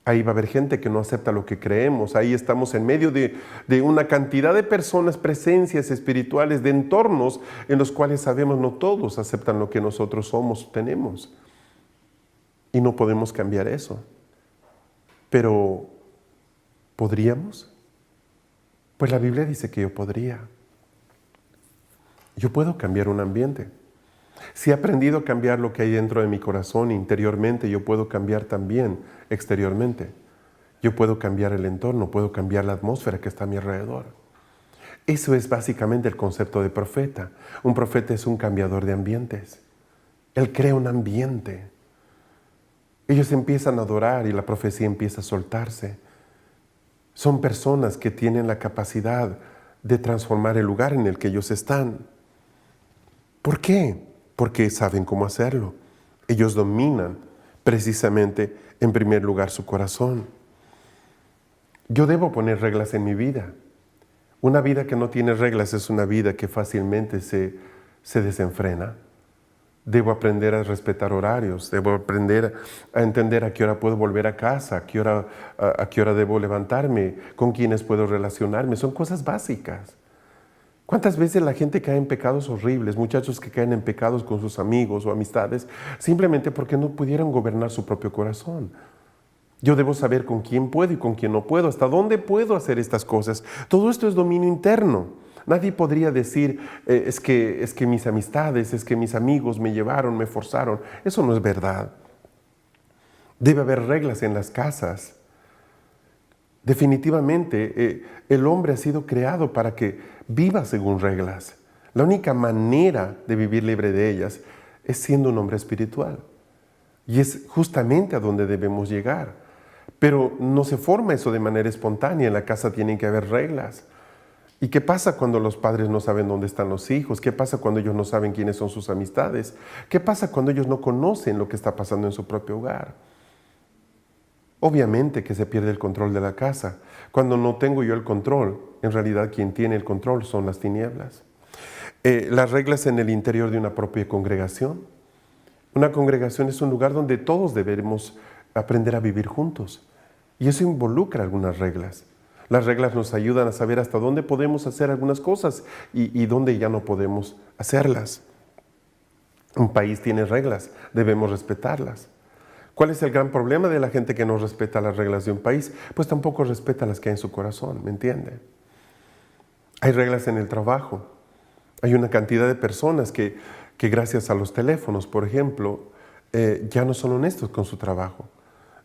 Ahí va a haber gente que no acepta lo que creemos. Ahí estamos en medio de una cantidad de personas, presencias espirituales, de entornos en los cuales sabemos no todos aceptan lo que nosotros somos, tenemos. Y no podemos cambiar eso. Pero, ¿podríamos? Pues la Biblia dice que yo podría. Yo puedo cambiar un ambiente. Si he aprendido a cambiar lo que hay dentro de mi corazón interiormente, yo puedo cambiar también exteriormente. Yo puedo cambiar el entorno, puedo cambiar la atmósfera que está a mi alrededor. Eso es básicamente el concepto de profeta. Un profeta es un cambiador de ambientes. Él crea un ambiente. Ellos empiezan a adorar y la profecía empieza a soltarse. Son personas que tienen la capacidad de transformar el lugar en el que ellos están. ¿Por qué? Porque saben cómo hacerlo. Ellos dominan precisamente, en primer lugar, su corazón. Yo debo poner reglas en mi vida. Una vida que no tiene reglas es una vida que fácilmente se desenfrena. Debo aprender a respetar horarios, debo aprender a entender a qué hora puedo volver a casa, a qué hora debo levantarme, con quiénes puedo relacionarme. Son cosas básicas. ¿Cuántas veces la gente cae en pecados horribles, muchachos que caen en pecados con sus amigos o amistades, simplemente porque no pudieron gobernar su propio corazón? Yo debo saber con quién puedo y con quién no puedo, hasta dónde puedo hacer estas cosas. Todo esto es dominio interno. Nadie podría decir, es que mis amistades, es que mis amigos me llevaron, me forzaron. Eso no es verdad. Debe haber reglas en las casas. Definitivamente, el hombre ha sido creado para que viva según reglas. La única manera de vivir libre de ellas es siendo un hombre espiritual. Y es justamente a donde debemos llegar. Pero no se forma eso de manera espontánea. En la casa tienen que haber reglas. ¿Y qué pasa cuando los padres no saben dónde están los hijos? ¿Qué pasa cuando ellos no saben quiénes son sus amistades? ¿Qué pasa cuando ellos no conocen lo que está pasando en su propio hogar? Obviamente que se pierde el control de la casa. Cuando no tengo yo el control, en realidad quien tiene el control son las tinieblas. Las reglas en el interior de una propia congregación. Una congregación es un lugar donde todos debemos aprender a vivir juntos. Y eso involucra algunas reglas. Las reglas nos ayudan a saber hasta dónde podemos hacer algunas cosas y dónde ya no podemos hacerlas. Un país tiene reglas, debemos respetarlas. ¿Cuál es el gran problema de la gente que no respeta las reglas de un país? Pues tampoco respeta las que hay en su corazón, ¿me entiende? Hay reglas en el trabajo. Hay una cantidad de personas que gracias a los teléfonos, por ejemplo, ya no son honestos con su trabajo.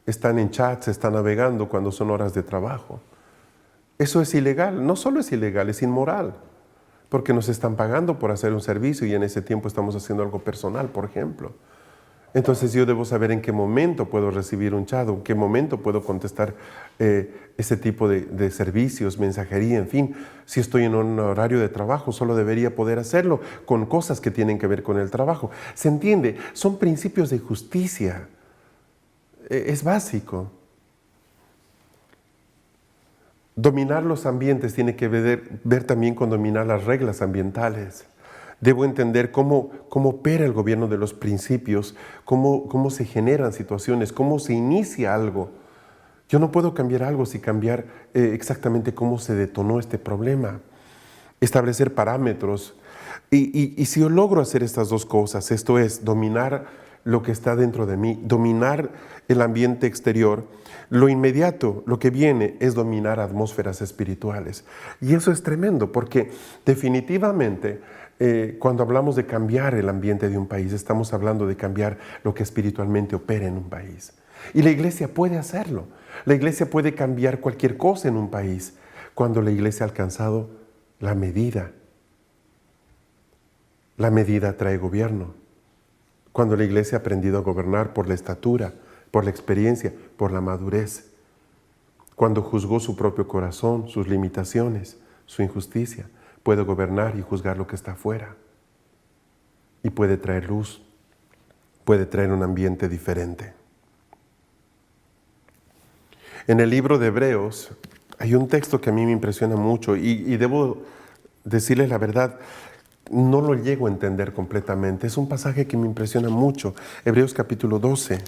Están en chats, están navegando cuando son horas de trabajo. Eso es ilegal. No solo es ilegal, es inmoral. Porque nos están pagando por hacer un servicio y en ese tiempo estamos haciendo algo personal, por ejemplo. Entonces yo debo saber en qué momento puedo recibir un chat, en qué momento puedo contestar ese tipo de servicios, mensajería, en fin. Si estoy en un horario de trabajo, solo debería poder hacerlo con cosas que tienen que ver con el trabajo. ¿Se entiende? Son principios de justicia. Es básico. Dominar los ambientes tiene que ver también con dominar las reglas ambientales. Debo entender cómo opera el gobierno de los principios, cómo se generan situaciones, cómo se inicia algo. Yo no puedo cambiar algo sin cambiar exactamente cómo se detonó este problema. Establecer parámetros. Y si yo logro hacer estas dos cosas, esto es, dominar lo que está dentro de mí, dominar el ambiente exterior, lo inmediato, lo que viene es dominar atmósferas espirituales. Y eso es tremendo porque definitivamente cuando hablamos de cambiar el ambiente de un país, estamos hablando de cambiar lo que espiritualmente opera en un país. Y la iglesia puede hacerlo. La iglesia puede cambiar cualquier cosa en un país cuando la iglesia ha alcanzado la medida. La medida trae gobierno. Cuando la iglesia ha aprendido a gobernar por la estatura, por la experiencia, por la madurez. Cuando juzgó su propio corazón, sus limitaciones, su injusticia, puede gobernar y juzgar lo que está afuera. Y puede traer luz, puede traer un ambiente diferente. En el libro de Hebreos hay un texto que a mí me impresiona mucho y debo decirles la verdad, no lo llego a entender completamente. Es un pasaje que me impresiona mucho. Hebreos capítulo 12.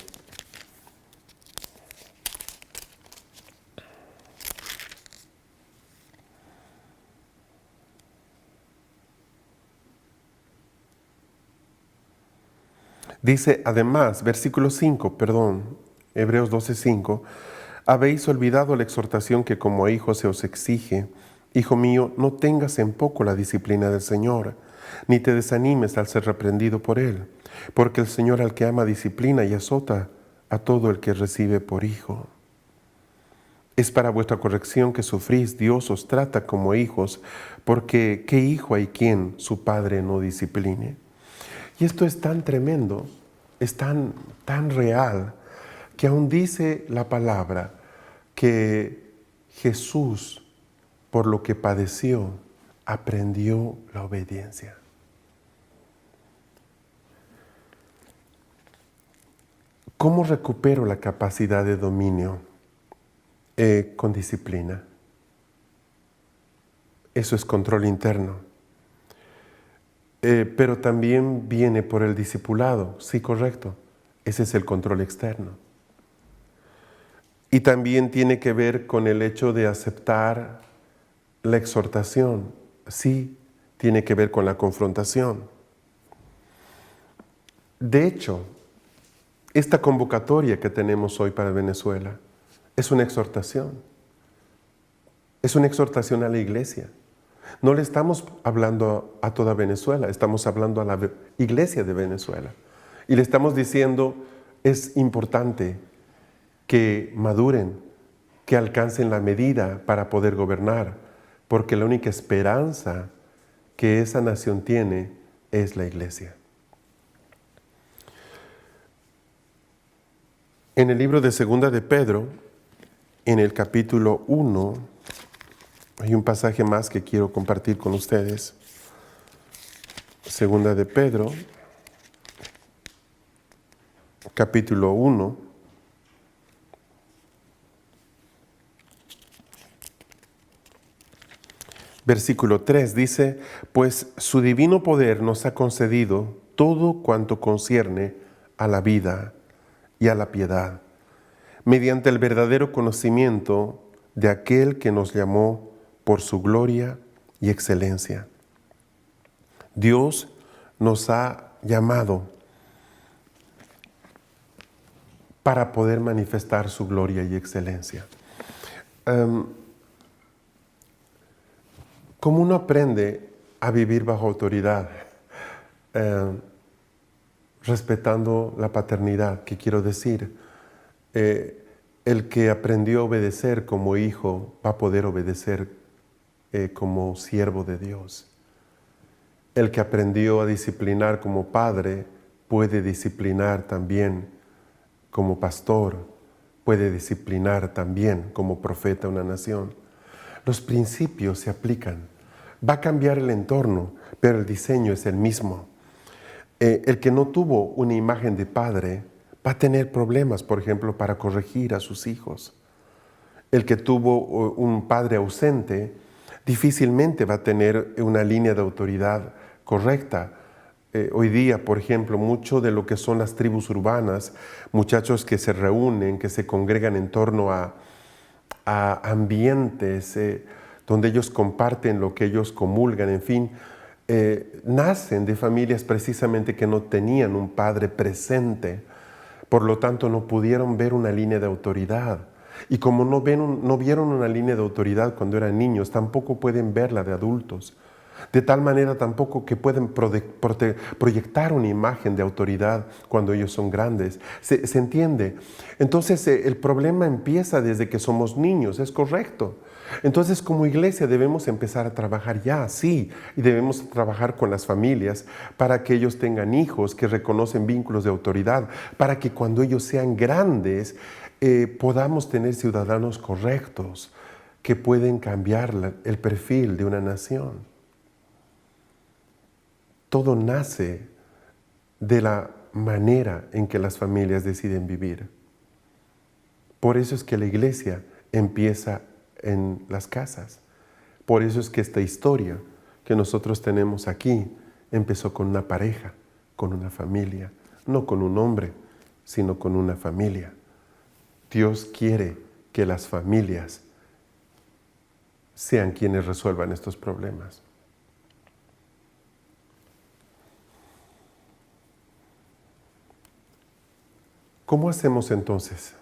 Dice además, versículo 5, Hebreos 12:5, habéis olvidado la exhortación que como a hijos se os exige. Hijo mío, no tengas en poco la disciplina del Señor, ni te desanimes al ser reprendido por Él, porque el Señor al que ama disciplina y azota a todo el que recibe por hijo. Es para vuestra corrección que sufrís, Dios os trata como hijos, porque ¿qué hijo hay quien su padre no discipline? Y esto es tan tremendo, es tan real, que aún dice la palabra que Jesús, por lo que padeció, aprendió la obediencia. ¿Cómo recupero la capacidad de dominio? Con disciplina. Eso es control interno. Pero también viene por el discipulado. Sí, correcto. Ese es el control externo. Y también tiene que ver con el hecho de aceptar la exhortación. Sí, tiene que ver con la confrontación. De hecho, esta convocatoria que tenemos hoy para Venezuela es una exhortación. Es una exhortación a la iglesia. No le estamos hablando a toda Venezuela, estamos hablando a la iglesia de Venezuela. Y le estamos diciendo, es importante que maduren, que alcancen la medida para poder gobernar, porque la única esperanza que esa nación tiene es la iglesia. En el libro de Segunda de Pedro, en el capítulo 1, hay un pasaje más que quiero compartir con ustedes. Segunda de Pedro, capítulo 1, versículo 3 dice, pues su divino poder nos ha concedido todo cuanto concierne a la vida y a la piedad, mediante el verdadero conocimiento de aquel que nos llamó por su gloria y excelencia. Dios nos ha llamado para poder manifestar su gloria y excelencia. ¿Cómo uno aprende a vivir bajo autoridad? Respetando la paternidad, ¿qué quiero decir? El que aprendió a obedecer como hijo va a poder obedecer como siervo de Dios. El que aprendió a disciplinar como padre puede disciplinar también como pastor, puede disciplinar también como profeta de una nación. Los principios se aplican. Va a cambiar el entorno, pero el diseño es el mismo. El que no tuvo una imagen de padre va a tener problemas, por ejemplo, para corregir a sus hijos. El que tuvo un padre ausente difícilmente va a tener una línea de autoridad correcta. Hoy día, por ejemplo, mucho de lo que son las tribus urbanas, muchachos que se reúnen, que se congregan en torno a ambientes donde ellos comparten lo que ellos comulgan, en fin, nacen de familias precisamente que no tenían un padre presente, por lo tanto no pudieron ver una línea de autoridad. Y como no vieron una línea de autoridad cuando eran niños, tampoco pueden verla de adultos. De tal manera tampoco que pueden proyectar una imagen de autoridad cuando ellos son grandes. ¿Se entiende? Entonces el problema empieza desde que somos niños, es correcto. Entonces como iglesia debemos empezar a trabajar ya, sí, y debemos trabajar con las familias para que ellos tengan hijos que reconocen vínculos de autoridad, para que cuando ellos sean grandes podamos tener ciudadanos correctos que pueden cambiar el perfil de una nación. Todo nace de la manera en que las familias deciden vivir. Por eso es que la iglesia empieza en las casas. Por eso es que esta historia que nosotros tenemos aquí empezó con una pareja, con una familia, no con un hombre, sino con una familia. Dios quiere que las familias sean quienes resuelvan estos problemas. ¿Cómo hacemos entonces?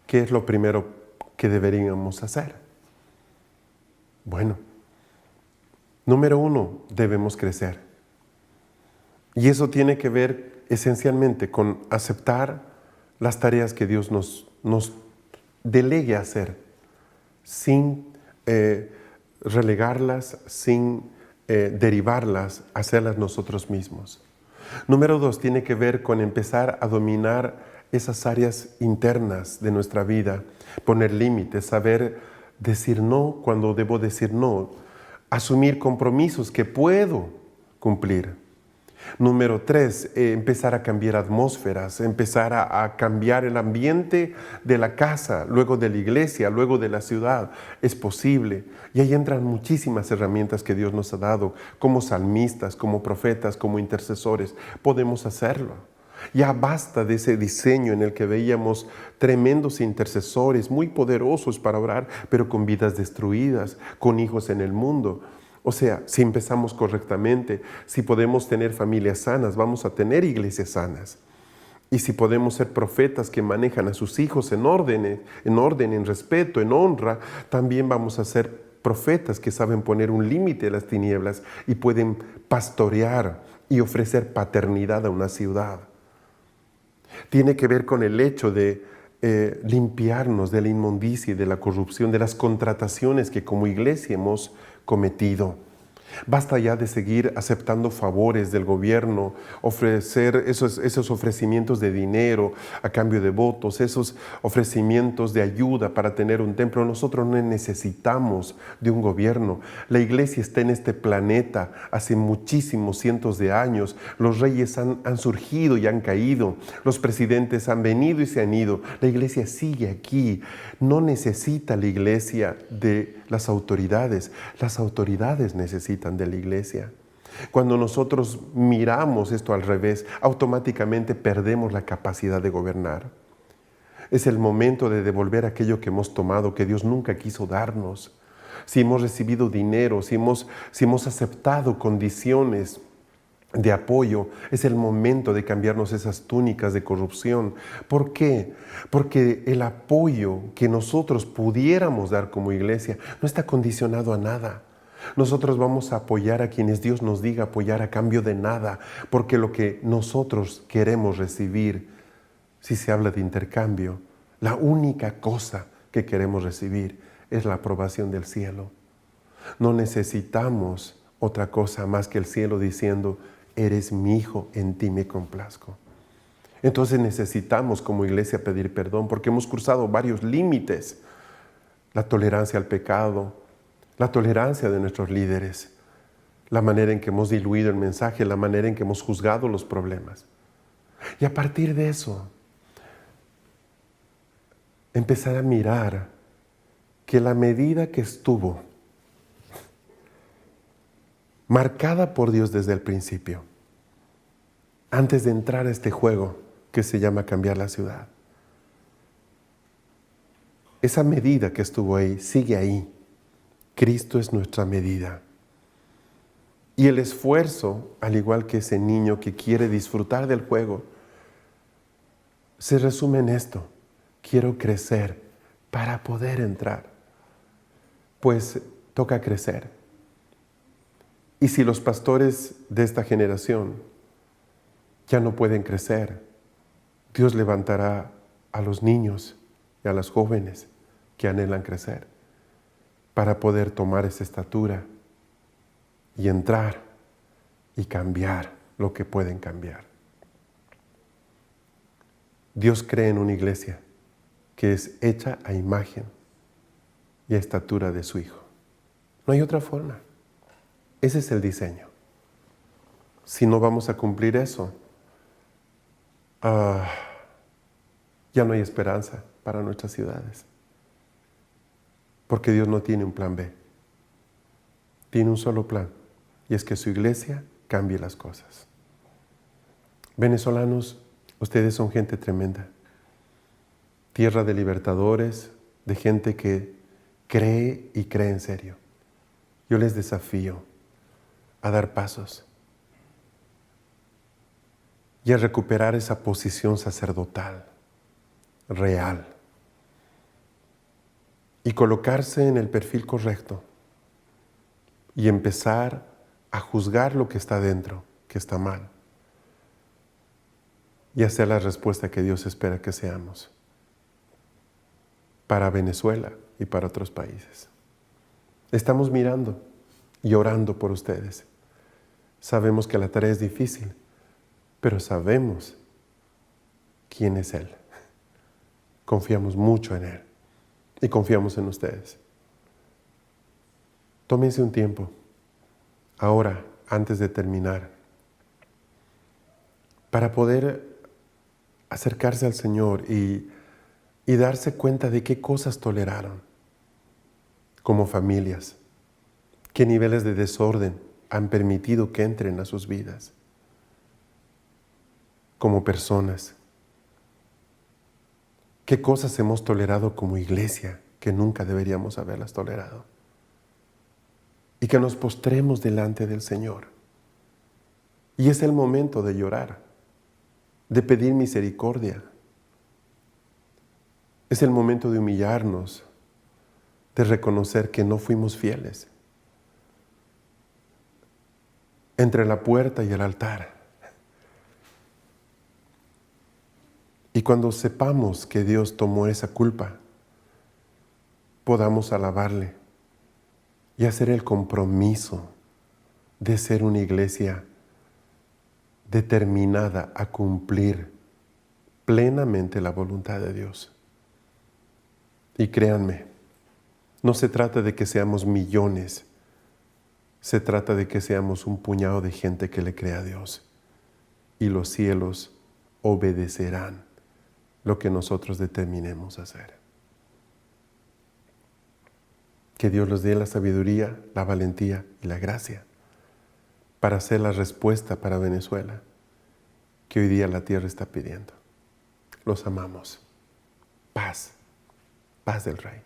¿Qué es lo primero que deberíamos hacer? Bueno, número 1, debemos crecer. Y eso tiene que ver esencialmente con aceptar las tareas que Dios nos delegue a hacer, sin relegarlas, sin derivarlas, hacerlas nosotros mismos. Número 2, tiene que ver con empezar a dominar esas áreas internas de nuestra vida, poner límites, saber decir no cuando debo decir no, asumir compromisos que puedo cumplir. Número 3, empezar a cambiar atmósferas, empezar a cambiar el ambiente de la casa, luego de la iglesia, luego de la ciudad. Es posible. Y ahí entran muchísimas herramientas que Dios nos ha dado, como salmistas, como profetas, como intercesores. Podemos hacerlo. Ya basta de ese diseño en el que veíamos tremendos intercesores, muy poderosos para orar, pero con vidas destruidas, con hijos en el mundo. O sea, si empezamos correctamente, si podemos tener familias sanas, vamos a tener iglesias sanas. Y si podemos ser profetas que manejan a sus hijos en orden, en respeto, en honra, también vamos a ser profetas que saben poner un límite a las tinieblas y pueden pastorear y ofrecer paternidad a una ciudad. Tiene que ver con el hecho de limpiarnos de la inmundicia y de la corrupción, de las contrataciones que como iglesia hemos cometido. Basta ya de seguir aceptando favores del gobierno, ofrecer esos ofrecimientos de dinero a cambio de votos, esos ofrecimientos de ayuda para tener un templo. Nosotros no necesitamos de un gobierno. La iglesia está en este planeta hace muchísimos cientos de años. Los reyes han surgido y han caído. Los presidentes han venido y se han ido. La iglesia sigue aquí. No necesita la iglesia de las autoridades. Las autoridades necesitan de la iglesia. Cuando nosotros miramos esto al revés, automáticamente perdemos la capacidad de gobernar. Es el momento de devolver aquello que hemos tomado, que Dios nunca quiso darnos. Si hemos recibido dinero, si hemos aceptado condiciones de apoyo, es el momento de cambiarnos esas túnicas de corrupción. ¿Por qué? Porque el apoyo que nosotros pudiéramos dar como iglesia no está condicionado a nada. Nosotros vamos a apoyar a quienes Dios nos diga apoyar a cambio de nada, porque lo que nosotros queremos recibir, si se habla de intercambio, la única cosa que queremos recibir es la aprobación del cielo. No necesitamos otra cosa más que el cielo diciendo, eres mi hijo, en ti me complazco. Entonces necesitamos como iglesia pedir perdón porque hemos cruzado varios límites. La tolerancia al pecado, la tolerancia de nuestros líderes, la manera en que hemos diluido el mensaje, la manera en que hemos juzgado los problemas. Y a partir de eso, empezar a mirar que la medida que estuvo marcada por Dios desde el principio, antes de entrar a este juego que se llama cambiar la ciudad. Esa medida que estuvo ahí, sigue ahí. Cristo es nuestra medida. Y el esfuerzo, al igual que ese niño que quiere disfrutar del juego, se resume en esto. Quiero crecer para poder entrar. Pues toca crecer. Y si los pastores de esta generación ya no pueden crecer, Dios levantará a los niños y a los jóvenes que anhelan crecer para poder tomar esa estatura y entrar y cambiar lo que pueden cambiar. Dios cree en una iglesia que es hecha a imagen y a estatura de su Hijo. No hay otra forma. Ese es el diseño. Si no vamos a cumplir eso, ya no hay esperanza para nuestras ciudades. Porque Dios no tiene un plan B. Tiene un solo plan, y es que su iglesia cambie las cosas. Venezolanos, ustedes son gente tremenda. Tierra de libertadores, de gente que cree y cree en serio. Yo les desafío a dar pasos y a recuperar esa posición sacerdotal, real, y colocarse en el perfil correcto y empezar a juzgar lo que está dentro, que está mal, y hacer la respuesta que Dios espera que seamos para Venezuela y para otros países. Estamos mirando y orando por ustedes. Sabemos que la tarea es difícil, pero sabemos quién es Él. Confiamos mucho en Él y confiamos en ustedes. Tómense un tiempo, ahora, antes de terminar, para poder acercarse al Señor y darse cuenta de qué cosas toleraron como familias, qué niveles de desorden han permitido que entren a sus vidas, como personas, qué cosas hemos tolerado como iglesia que nunca deberíamos haberlas tolerado, y que nos postremos delante del Señor. Y es el momento de llorar, de pedir misericordia. Es el momento de humillarnos, de reconocer que no fuimos fieles. Entre la puerta y el altar. Y cuando sepamos que Dios tomó esa culpa, podamos alabarle y hacer el compromiso de ser una iglesia determinada a cumplir plenamente la voluntad de Dios. Y créanme, no se trata de que seamos millones, se trata de que seamos un puñado de gente que le crea a Dios. Y los cielos obedecerán lo que nosotros determinemos hacer. Que Dios les dé la sabiduría, la valentía y la gracia para hacer la respuesta para Venezuela que hoy día la tierra está pidiendo. Los amamos. Paz, paz del Rey.